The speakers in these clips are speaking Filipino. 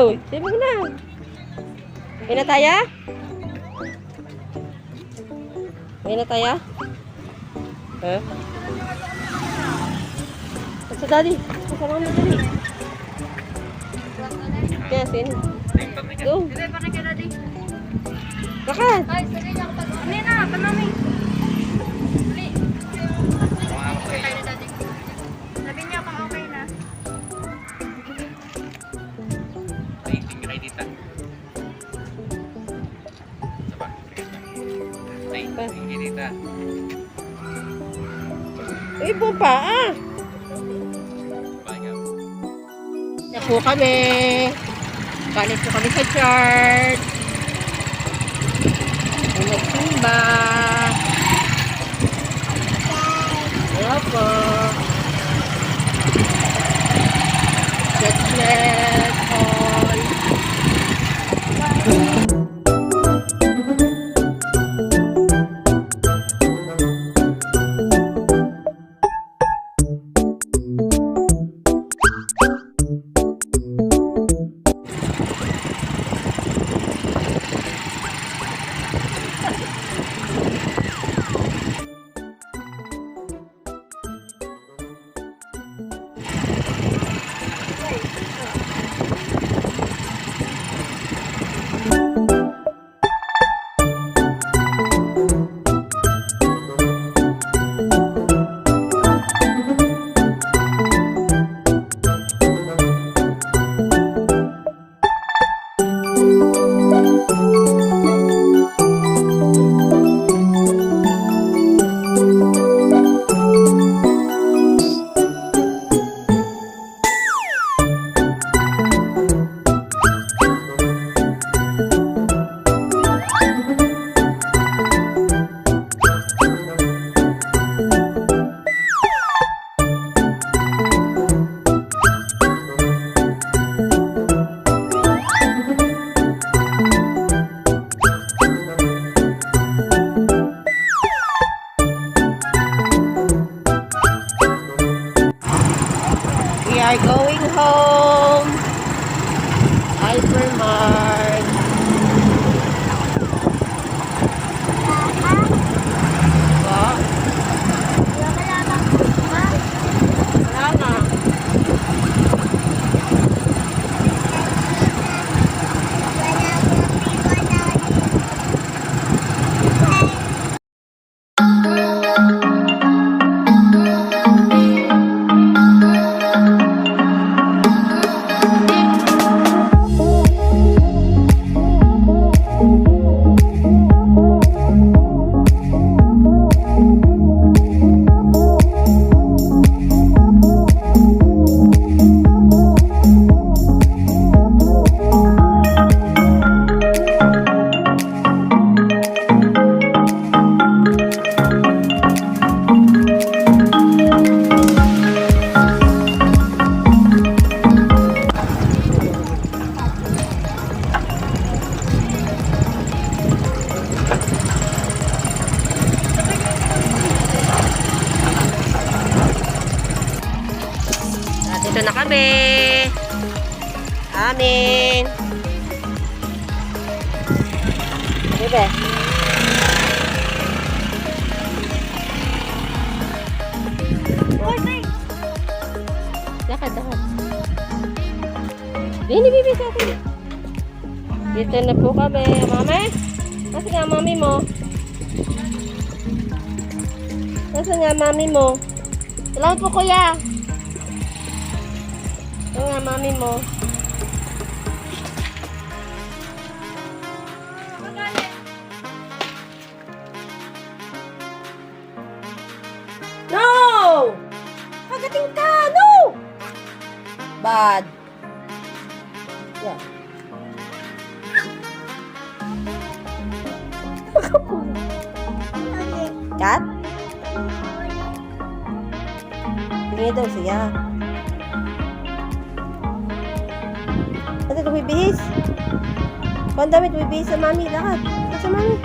Go! Sabi mo na. Okay na tayo? Okay na tayo? Ha? Sa daddy. Sa mama daddy. Kaya sin. Go. Bakit? Ay, sige lang. Ano na? Panami. Uli. Okay na, daddy. Sabi niya kung okay na. Tingin kay tita. Saba. Tingin kay tita. Ibo pa ah. Na po kami. Galit po kami sa church. Nagsimba. Hello po. Churchlet all. We are going home. Hypermart. What? Wala na. Dito na kami. Amin. Bebe. Lakad. Bini, bibi sa atin. Dito na po kami. Mami? Nasaan nga mami mo? Nasaan nga mami mo? Salamat po kuya. Ito nga, mami mo. No! Pagating ka! No! Bad. Yeah. Kat? Tingin daw siya. Ano ito, bibihis? Kung damit, bibihis sa mami. Lakad. Sa mami.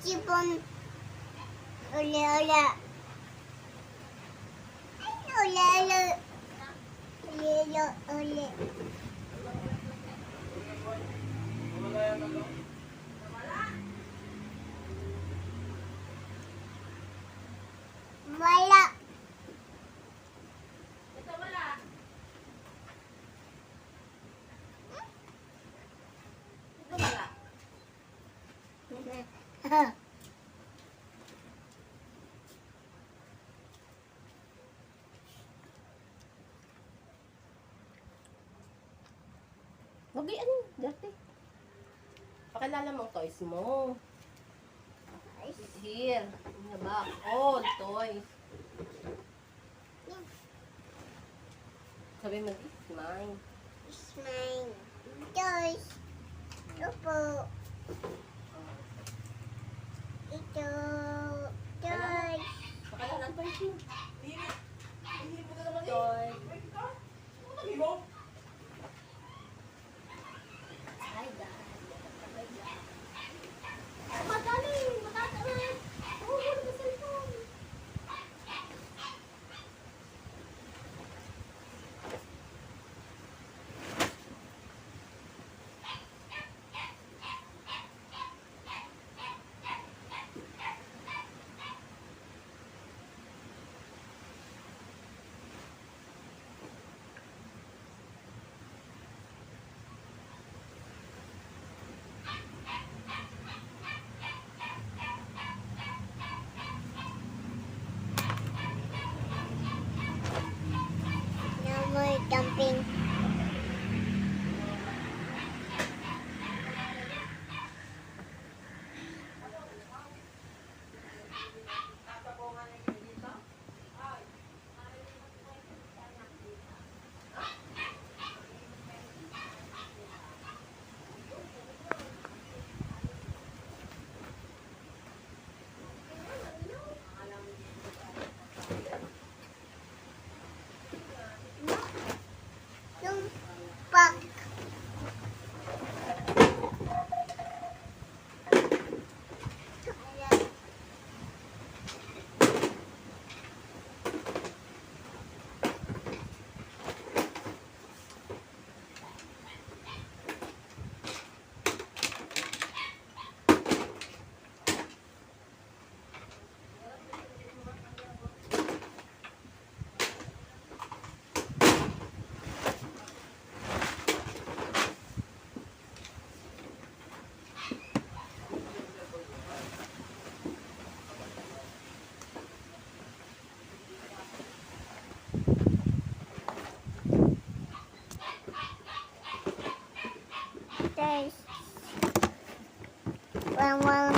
Sipon. Uli, uli. Uli, uli. Uli, uli, uli. Wala. Ito wala. Ito wala. Wag ano, dati. Pakilala mo ang toys mo. Here. In the back. All toys. Sabi mo, it's mine. It's mine. Toys. Ito po. Ito. Toys. Pakilala ang toys mo. Toys. Hi, Dad. Madali! Matatalan! Oo, wala ka cellphone. No more dumping. Yung pack. Guys. One.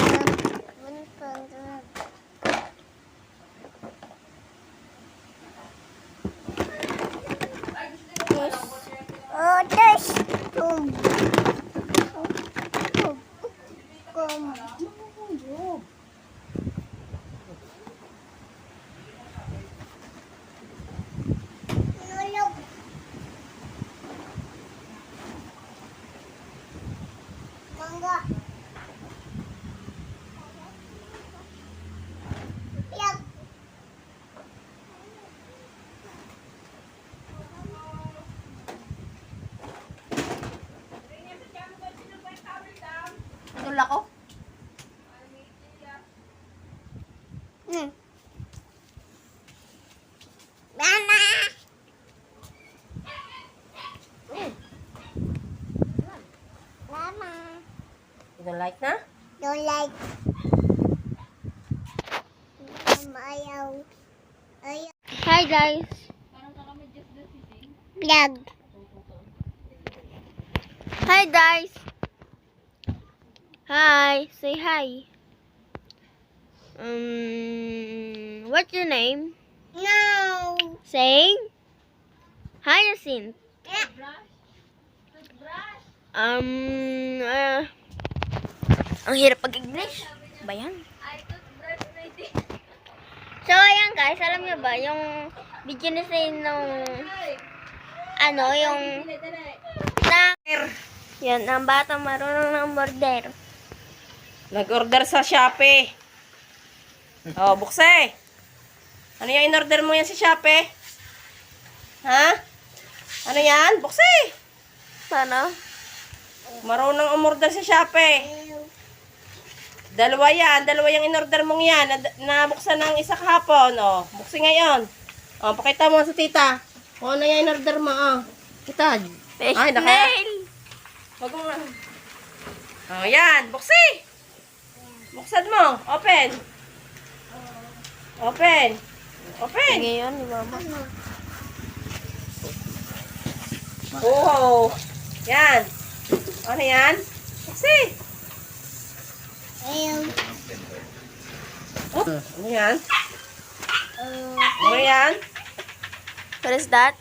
Oh, there's Nulog. Mangga. Yak. Dula ko? Mama. Mama. You don't like na? Don't like. Ayaw. Hi guys. Vlog. Hi guys. Hi. Say hi. What's your name? No. Say. Hyacinth. Ang hirap pag-English. Ba yan? So, ayan guys, alam niyo ba, yung video na sa'yo nung, yung, yan, ang bata marunong ng umorder. Nag-order sa Shopee. Oh, bukse. Ano yung in-order mo yan sa Shopee? Ha? Ano yan? Bukse. Paano? Marunong umorder sa Shopee. Dalawa yung in-order mong yan. Nabuksan ng isa kahapon, oh. Buksin ngayon. Oh, pakita mo sa tita. O, ano yung in-order mo, oh. Kita. Ay, Wag mo nga. Oh, yan. Buksi. Buksan mo. Open. Open. Open. Ngayon, ni Mama. Oh. Yan. Ano yan? Buksi. Oh, ano yan? Ano yan? What is that?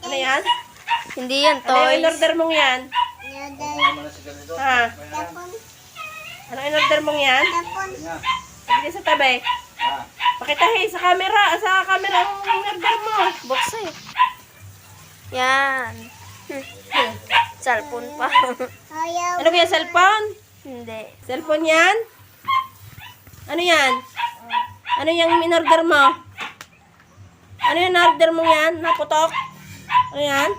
Ano yan? Hindi yan, Ano yung toys. in-order mong yan? Ha? Ano in-order mong yan? Pagkita sa tabi. Pakita sa camera. Sa camera ang in-order mo. Buksa eh. Yan. Cellphone pa. Ano ba yung cellphone? Hindi. Cellphone yan? Ano yan? Ano yung in-order mo? Ano yung in-order mo yan? Naputok? Ano yan?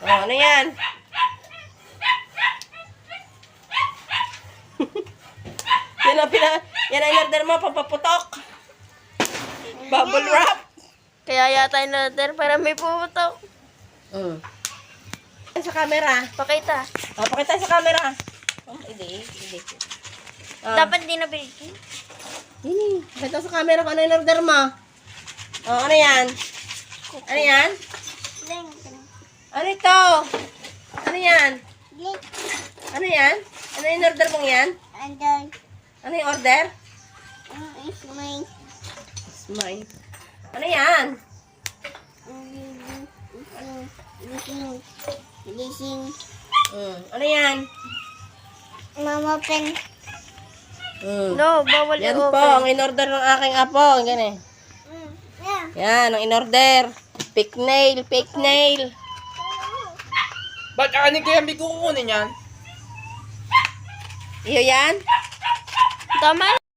Oh, ano yan? Yan ang in-order mo, pampaputok. Bubble wrap. Kaya yata yung order para may puputok. Sa camera. Pakita. Oh, pakita sa camera. Oh, hindi. Oh. Dapat di nabili. Hindi. Pakita sa camera kung ano yung order mo. Oh, ano yan? Ano yan? Ano ito? Ano yan? Ano yan? Ano yung order mong yan? Ano yung order? Smile. Ano yan? Ano yan? Mama pen. No, bawal Yan i-open. po, ang in-order ng aking apo. Ganyan eh. Yeah. Yan, ang in-order. Fake nail. Ba't ani kaya may kukunin yan? Iyo yan? Tama